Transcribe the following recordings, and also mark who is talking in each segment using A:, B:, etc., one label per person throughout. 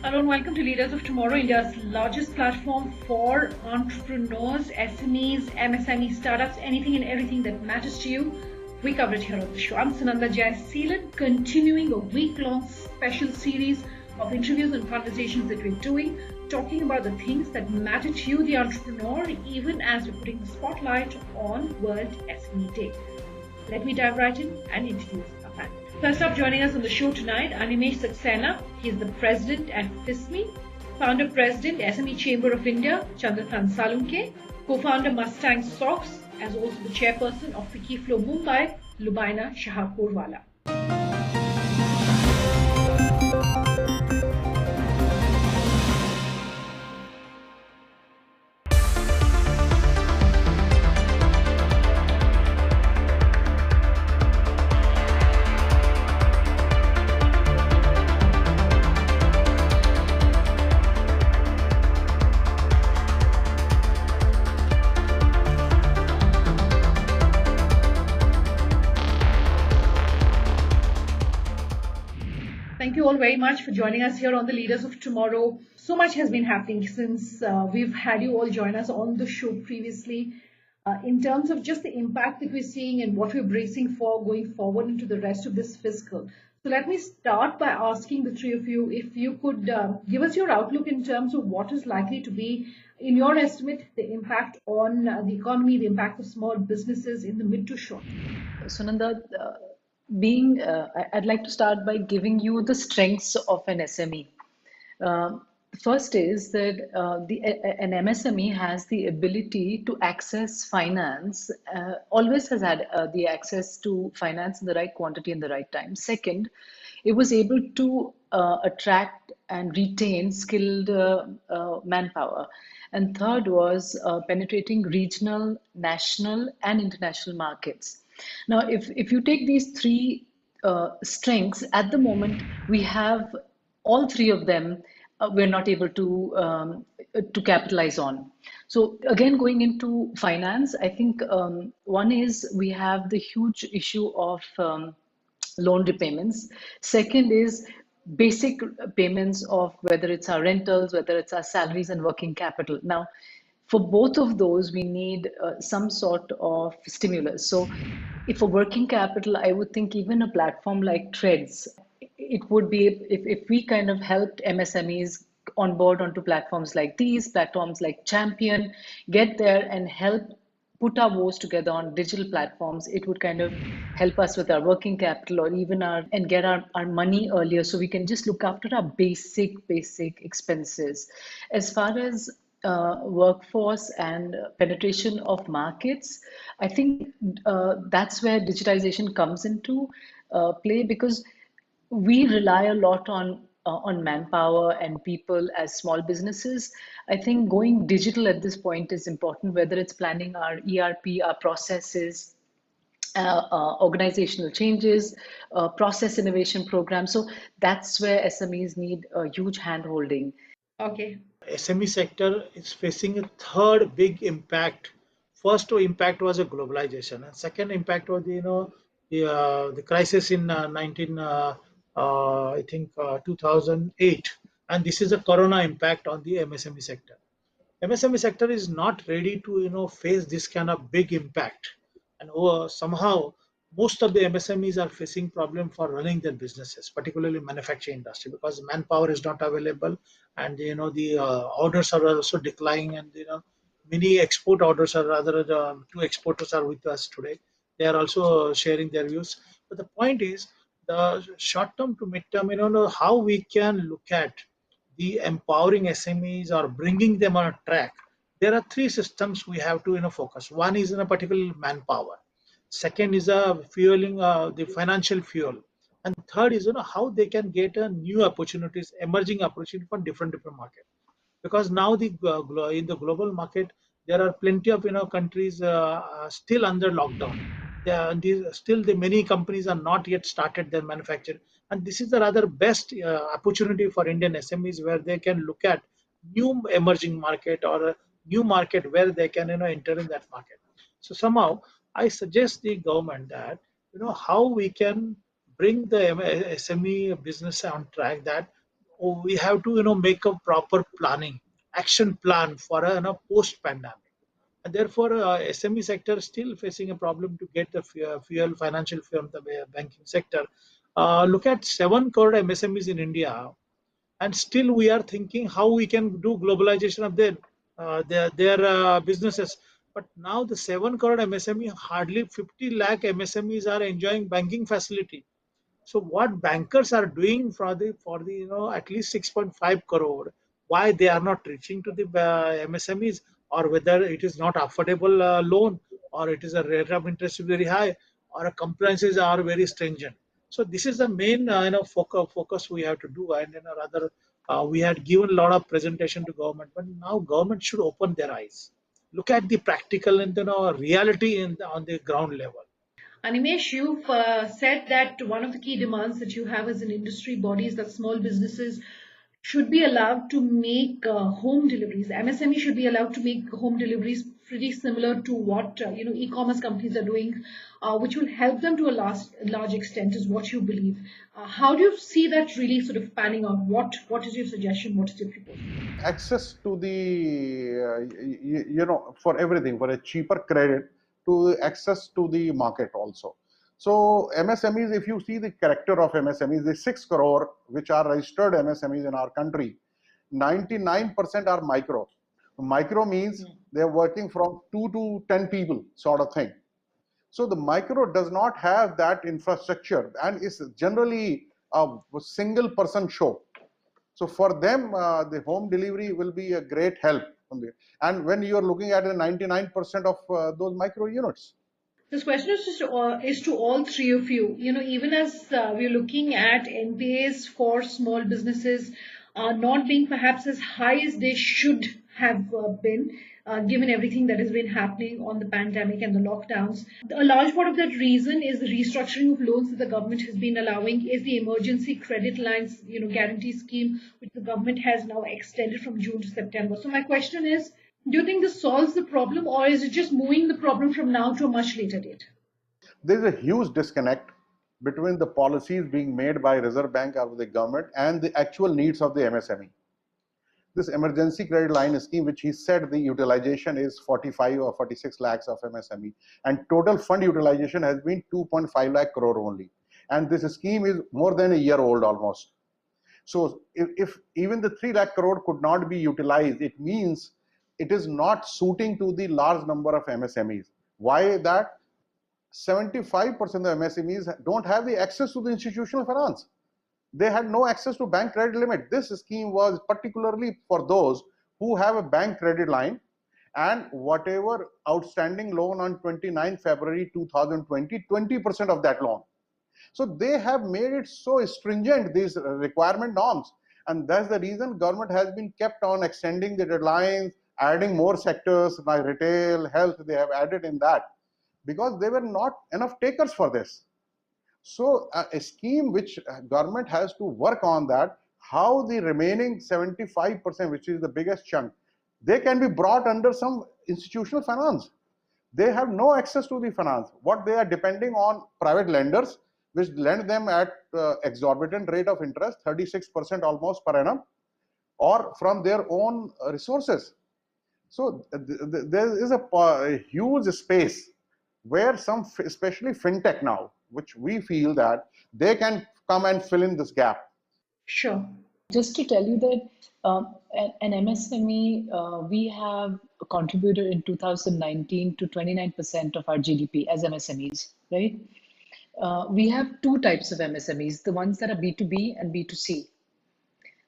A: Hello and welcome to Leaders of Tomorrow, India's largest platform for entrepreneurs, SMEs, MSME startups, anything and everything that matters to you. We cover it here on the show. I'm Sunanda Jaiseelan, continuing a week-long special series of interviews and conversations that we're doing, talking about the things that matter to you, the entrepreneur, even as we're putting the spotlight on World SME Day. Let me dive right in and introduce our panel. First up, joining us on the show tonight, Animesh Saxena. He is the president at FISME, founder president, SME Chamber of India, Chandrakant Salunke, co-founder Mustang Socks, as also the chairperson of FICCI FLO Mumbai, Lubeina Shahpurwala. Thank you all very much for joining us here on the Leaders of Tomorrow. So much has been happening since we've had you all join us on the show previously in terms of just the impact that we're seeing and what we're bracing for going forward into the rest of this fiscal. So let me start by asking the three of you if you could give us your outlook in terms of what is likely to be, in your estimate, the impact on the economy, the impact of small businesses in the mid to short.
B: Sunanda, I'd like to start by giving you the strengths of an SME. The first is that an MSME has the ability to access finance, always has had the access to finance in the right quantity and the right time. Second, it was able to attract and retain skilled manpower. And third was penetrating regional, national, and international markets. Now, if you take these three strengths, at the moment, we have all three of them we're not able to capitalize on. So again, going into finance, I think one is we have the huge issue of loan repayments. Second is basic payments of whether it's our rentals, whether it's our salaries and working capital. Now, for both of those, we need some sort of stimulus. So, if for working capital, I would think even a platform like Threads, it would be if we kind of helped MSMEs on board onto platforms like these, platforms like Champion, get there and help put our woes together on digital platforms, it would kind of help us with our working capital or even and get our money earlier so we can just look after our basic expenses. As far as workforce and penetration of markets, I think that's where digitization comes into play because we rely a lot on manpower and people as small businesses. I think going digital at this point is important, whether it's planning our ERP, our processes, organizational changes, process innovation programs. So that's where SMEs need a huge hand holding.
A: Okay.
C: SME sector is facing a third big impact. First impact was a globalization, and second impact was the crisis in 2008, and this is a corona impact on the MSME sector. MSME sector is not ready to face this kind of big impact, and somehow most of the MSMEs are facing problem for running their businesses, particularly manufacturing industry, because manpower is not available, and the orders are also declining, and many export orders are rather two exporters are with us today. They are also sharing their views. But the point is, the short term to mid term, how we can look at the empowering SMEs or bringing them on a track. There are three systems we have to focus. One is in a particular manpower. Second is a fueling the financial fuel, and third is how they can get new opportunities, emerging opportunities for different market. Because now in the global market there are plenty of countries still under lockdown. Still the many companies are not yet started their manufacturing, and this is the rather best opportunity for Indian SMEs, where they can look at new emerging market or a new market where they can enter in that market. So somehow I suggest the government that how we can bring the SME business on track, that we have to make a proper planning, action plan for a post pandemic. And therefore, SME sector still facing a problem to get the fuel financial from the banking sector. Look at 7 crore MSMEs in India, and still we are thinking how we can do globalization of their businesses. But now the 7 crore MSME, hardly 50 lakh MSMEs are enjoying banking facility. So what bankers are doing for the at least 6.5 crore, why they are not reaching to the MSMEs, or whether it is not affordable loan, or it is a rate of interest is very high, or compliances are very stringent. So this is the main focus we have to do. And rather we had given a lot of presentation to government, but now government should open their eyes, look at the practical and reality on the ground level.
A: Animesh, you've said that one of the key demands that you have as an industry body is that small businesses should be allowed to make home deliveries. MSME should be allowed to make home deliveries pretty similar to what e-commerce companies are doing, which will help them to a large extent, is what you believe. How do you see that really sort of panning out? What is your suggestion? What is your proposal?
D: Access to the for everything, for a cheaper credit, to access to the market also. So MSMEs, if you see the character of MSMEs, the 6 crore which are registered MSMEs in our country, 99% are micro. Micro means they're working from 2 to 10 people sort of thing. So the micro does not have that infrastructure and is generally a single person show. So for them, the home delivery will be a great help. And when you are looking at 99% of those micro units.
A: This question is to all three of you. Even as we're looking at NPAs for small businesses not being perhaps as high as they should have been, given everything that has been happening on the pandemic and the lockdowns. A large part of that reason is the restructuring of loans that the government has been allowing, is the emergency credit lines, guarantee scheme, which the government has now extended from June to September. So my question is, do you think this solves the problem, or is it just moving the problem from now to a much later date?
D: There's a huge disconnect between the policies being made by Reserve Bank or the government and the actual needs of the MSME. This emergency credit line scheme, which he said the utilization is 45 or 46 lakhs of MSME, and total fund utilization has been 2.5 lakh crore only. And this scheme is more than a year old almost. So if even the 3 lakh crore could not be utilized, it means it is not suiting to the large number of MSMEs. Why that? 75% of MSMEs don't have the access to the institutional finance. They had no access to bank credit limit. This scheme was particularly for those who have a bank credit line, and whatever outstanding loan on 29 February 2020, 20% of that loan. So they have made it so stringent, these requirement norms, and that's the reason government has been kept on extending the deadlines, adding more sectors like retail, health. They have added in that because there were not enough takers for this. So a scheme which government has to work on that, how the remaining 75%, which is the biggest chunk, they can be brought under some institutional finance. They have no access to the finance. What they are depending on private lenders, which lend them at exorbitant rate of interest, 36% almost per annum, or from their own resources. So there is a huge space where some, especially fintech now, which we feel that they can come and fill in this gap.
A: Sure.
B: Just to tell you that an MSME, we have contributed in 2019 to 29% of our GDP as MSMEs, right? We have two types of MSMEs, the ones that are B2B and B2C.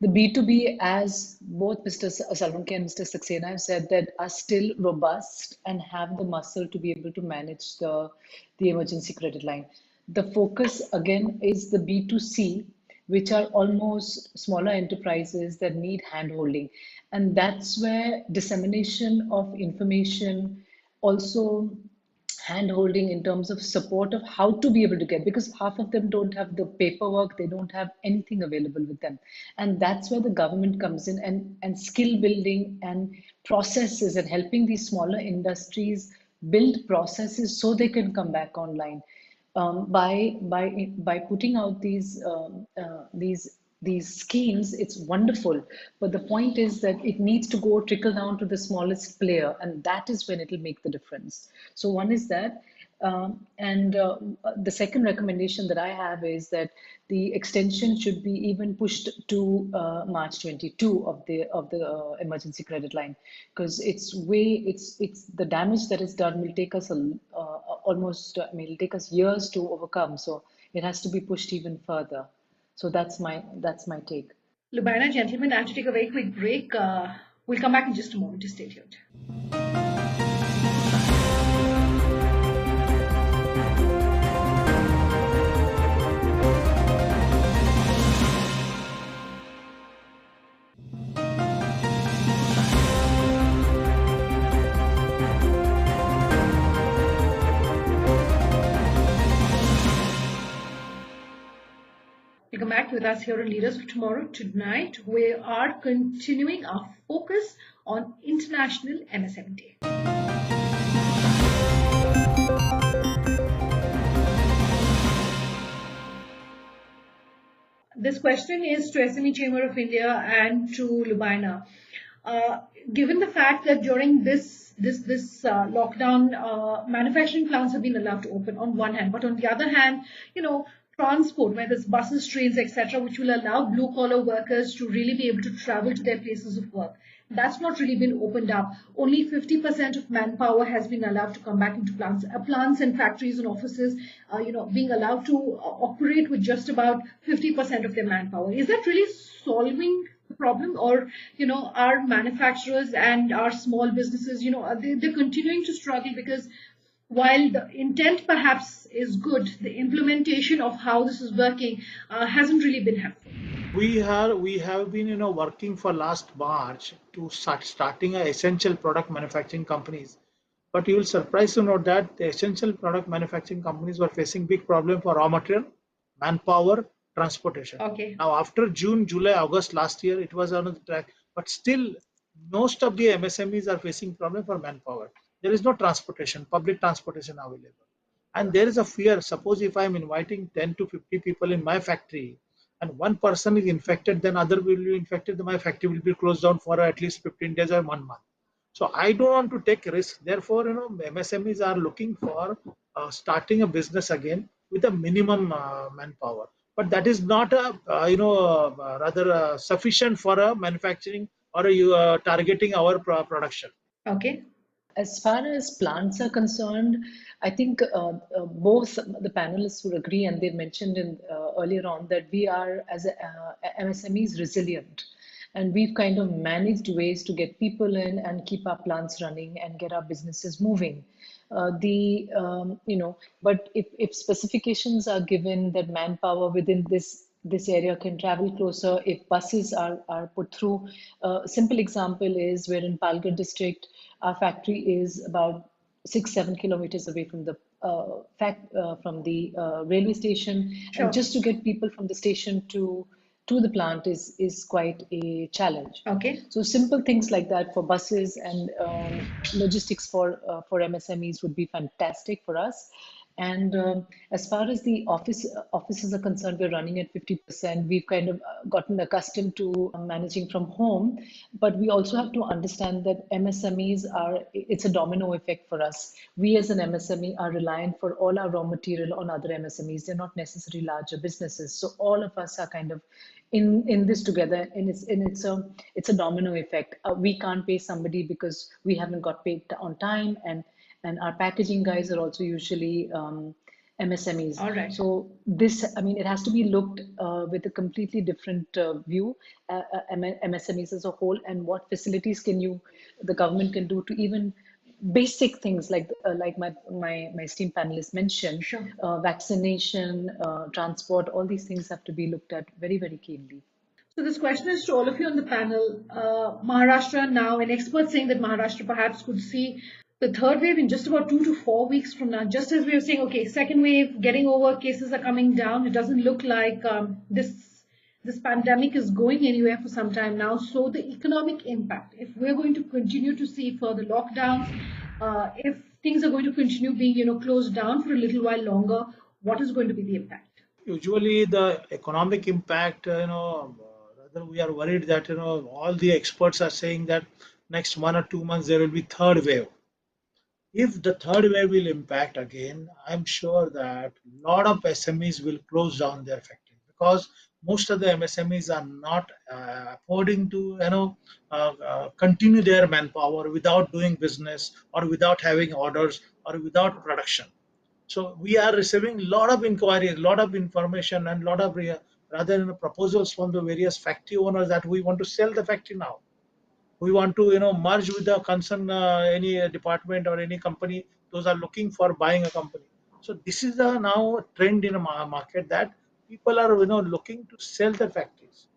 B: The B2B, as both Mr. Salunke and Mr. Saxena have said, that are still robust and have the muscle to be able to manage the emergency credit line. The focus again is the B2C, which are almost smaller enterprises that need handholding. And that's where dissemination of information, also hand-holding in terms of support of how to be able to get, because half of them don't have the paperwork, they don't have anything available with them. And that's where the government comes in, and skill building and processes, and helping these smaller industries build processes so they can come back online by putting out these these schemes, it's wonderful. But the point is that it needs to go trickle down to the smallest player, and that is when it'll make the difference. So one is that. And the second recommendation that I have is that the extension should be even pushed to March 22 of the emergency credit line, because it's the damage that is done will take us almost, I mean, it'll take us years to overcome. So it has to be pushed even further. So that's my take.
A: Lubeina, gentlemen, I have to take a very quick break. We'll come back in just a moment. Just stay tuned. Welcome back with us here on Leaders of Tomorrow. Tonight, we are continuing our focus on International MSME Day. This question is to SME Chamber of India and to Lubeina. Given the fact that during this lockdown, manufacturing plants have been allowed to open on one hand, but on the other hand, transport, whether it's buses, trains, etc., which will allow blue-collar workers to really be able to travel to their places of work. That's not really been opened up. Only 50% of manpower has been allowed to come back into plants. Plants and factories and offices, being allowed to operate with just about 50% of their manpower. Is that really solving the problem? Or, our manufacturers and our small businesses, they're continuing to struggle because while the intent perhaps is good, the implementation of how this is working hasn't really been helpful.
C: We have been working for last March to starting a essential product manufacturing companies, but you will surprise to know that the essential product manufacturing companies were facing big problem for raw material, manpower, transportation.
A: Okay.
C: Now after June, July, August last year, it was on the track, but still most of the MSMEs are facing problem for manpower. There is no transportation, public transportation available. And there is a fear, suppose if I am inviting 10 to 50 people in my factory and one person is infected, then other will be infected, then my factory will be closed down for at least 15 days or 1 month. So I don't want to take risk. Therefore, MSMEs are looking for starting a business again with a minimum manpower. But that is not rather sufficient for a manufacturing or targeting our production.
A: Okay.
B: As far as plants are concerned, I think both the panelists would agree, and they mentioned earlier on that we are, as MSMEs, resilient. And we've kind of managed ways to get people in and keep our plants running and get our businesses moving. But if specifications are given that manpower within this area can travel closer, if buses are put through. Simple example is we're in Palghar district. Our factory is about 6-7 kilometers away from the railway station.
A: Sure.
B: And just to get people from the station to the plant is quite a challenge.
A: Okay.
B: So simple things like that for buses and logistics for MSMEs would be fantastic for us. And as far as the offices are concerned, we're running at 50%. We've kind of gotten accustomed to managing from home, but we also have to understand that MSMEs it's a domino effect for us. We as an MSME are reliant for all our raw material on other MSMEs. They're not necessarily larger businesses. So all of us are kind of in this together, and it's a domino effect. We can't pay somebody because we haven't got paid on time, and our packaging guys are also usually MSMEs.
A: All right.
B: So it has to be looked with a completely different view, MSMEs as a whole, and what facilities the government can do to even basic things like my esteemed panelists mentioned.
A: Sure.
B: Vaccination, transport, all these things have to be looked at very, very keenly.
A: So this question is to all of you on the panel. Maharashtra now, an expert saying that Maharashtra perhaps could see the third wave in just about 2 to 4 weeks from now. Just as we were saying, okay, second wave, getting over, cases are coming down. It doesn't look like this pandemic is going anywhere for some time now. So the economic impact, if we're going to continue to see further lockdowns, if things are going to continue being, closed down for a little while longer, what is going to be the impact?
C: Usually the economic impact, rather we are worried that, all the experts are saying that next 1 or 2 months there will be third wave. If the third wave will impact again, I'm sure that a lot of SMEs will close down their factories because most of the MSMEs are not affording to, continue their manpower without doing business or without having orders or without production. So we are receiving a lot of inquiries, a lot of information, and a lot of rather proposals from the various factory owners that we want to sell the factory now. We want to merge with the concern any department or any company. Those are looking for buying a company. So this is the now trend in a market that people are looking to sell their factories,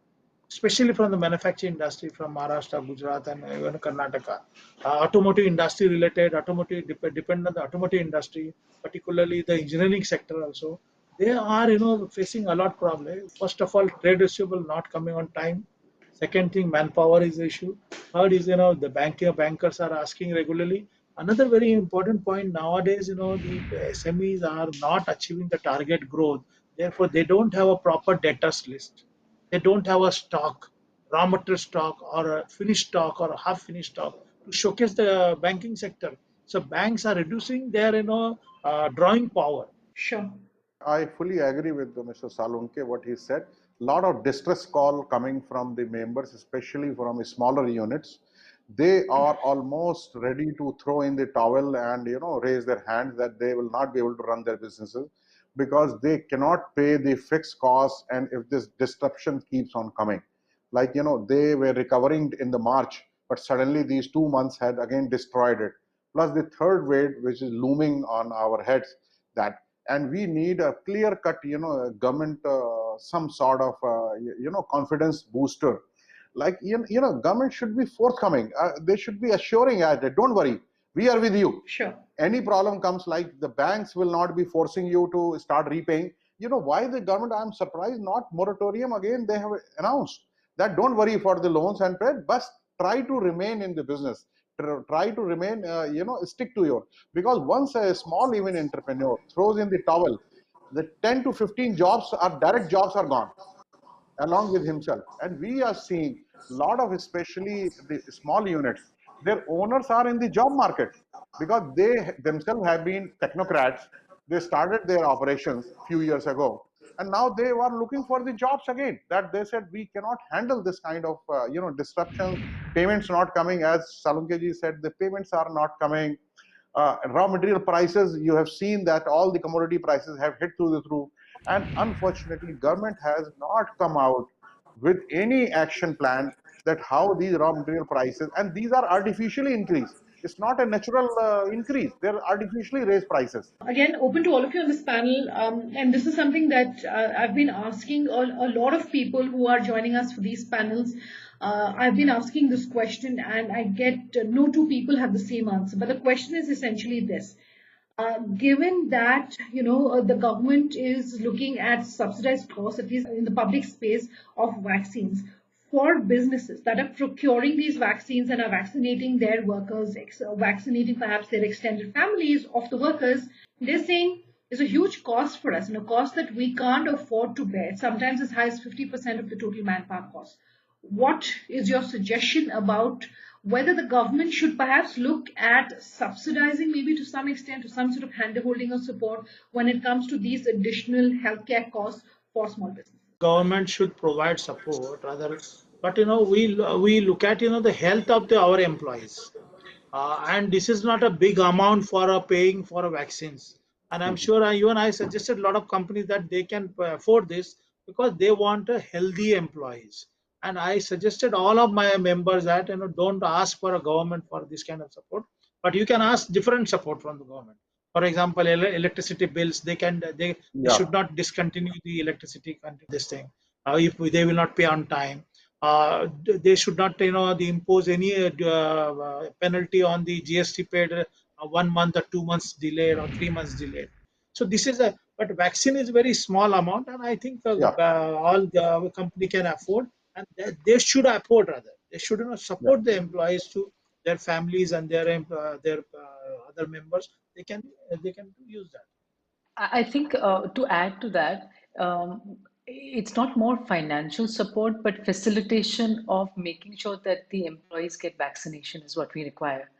C: especially from the manufacturing industry from Maharashtra, Gujarat, and even Karnataka. Automotive industry related, automotive depend on the automotive industry, particularly the engineering sector also. They are facing a lot problem. First of all, trade receivable not coming on time. Second thing, manpower is the issue. Third is the bankers are asking regularly. Another very important point nowadays, the SMEs are not achieving the target growth. Therefore, they don't have a proper debtors list. They don't have a stock, raw material stock or a finished stock or a half finished stock to showcase the banking sector. So banks are reducing their drawing power.
A: Sure.
D: I fully agree with Mr. Salunke what he said. A lot of distress call coming from the members, especially from smaller units. They are almost ready to throw in the towel and raise their hands that they will not be able to run their businesses because they cannot pay the fixed costs, and if this disruption keeps on coming. Like they were recovering in the March, but suddenly these 2 months had again destroyed it. Plus the third wave, which is looming on our heads, that and we need a clear cut government some sort of confidence booster, like government should be forthcoming. They should be assuring us that don't worry, we are with you.
A: Sure.
D: Any problem comes, like the banks will not be forcing you to start repaying. Why the government, I'm surprised not moratorium again. They have announced that don't worry for the loans and credit, but try to remain in the business, try to remain stick to your, because once a small even entrepreneur throws in the towel, the 10 to 15 jobs are direct jobs are gone along with himself. And we are seeing a lot of, especially the small units, their owners are in the job market because they themselves have been technocrats. They started their operations a few years ago, and now they are looking for the jobs again. That they said we cannot handle this kind of disruptions. Payments not coming, as Salunkeji said, the payments are not coming. Raw material prices, you have seen that all the commodity prices have hit through the roof, and unfortunately government has not come out with any action plan that how these raw material prices, and these are artificially increased, it's not a natural increase, they're artificially raised prices.
A: Again, open to all of you on this panel, and this is something that I've been asking a lot of people who are joining us for these panels. I've been asking this question, and I get no two people have the same answer. But the question is essentially this: given that the government is looking at subsidized costs, at least in the public space, of vaccines for businesses that are procuring these vaccines and are vaccinating their workers, vaccinating perhaps their extended families of the workers, they're saying is a huge cost for us, and a cost that we can't afford to bear, sometimes as high as 50% of the total manpower cost. What is your suggestion about whether the government should perhaps look at subsidizing, maybe to some extent, to some sort of hand-holding or support when it comes to these additional healthcare costs for small businesses?
C: Government should provide support rather, but we look at the health of our employees. And this is not a big amount for paying for vaccines. And I'm sure you and I suggested a lot of companies that they can afford this because they want a healthy employees. And I suggested all of my members that don't ask for a government for this kind of support, but you can ask different support from the government. For example, electricity bills, they
D: Yeah.
C: should not discontinue the electricity this thing if they will not pay on time. They should not impose any penalty on the GST paid 1 month or 2 months delayed or 3 months delayed. So this is a, but vaccine is very small amount, and I think
D: Yeah.
C: all the company can afford, and they should afford rather. They should
D: Yeah.
C: support the employees to their families and their other members. They can use that.
B: I think to add to that, it's not more financial support, but facilitation of making sure that the employees get vaccination is what we require.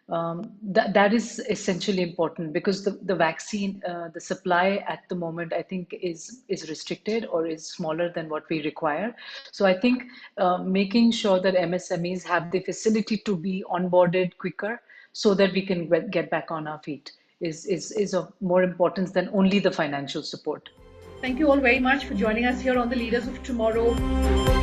B: That is essentially important because the vaccine, the supply at the moment, I think is restricted or is smaller than what we require. So I think making sure that MSMEs have the facility to be onboarded quicker so that we can get back on our feet is of more importance than only the financial support.
A: Thank you all very much for joining us here on the Leaders of Tomorrow.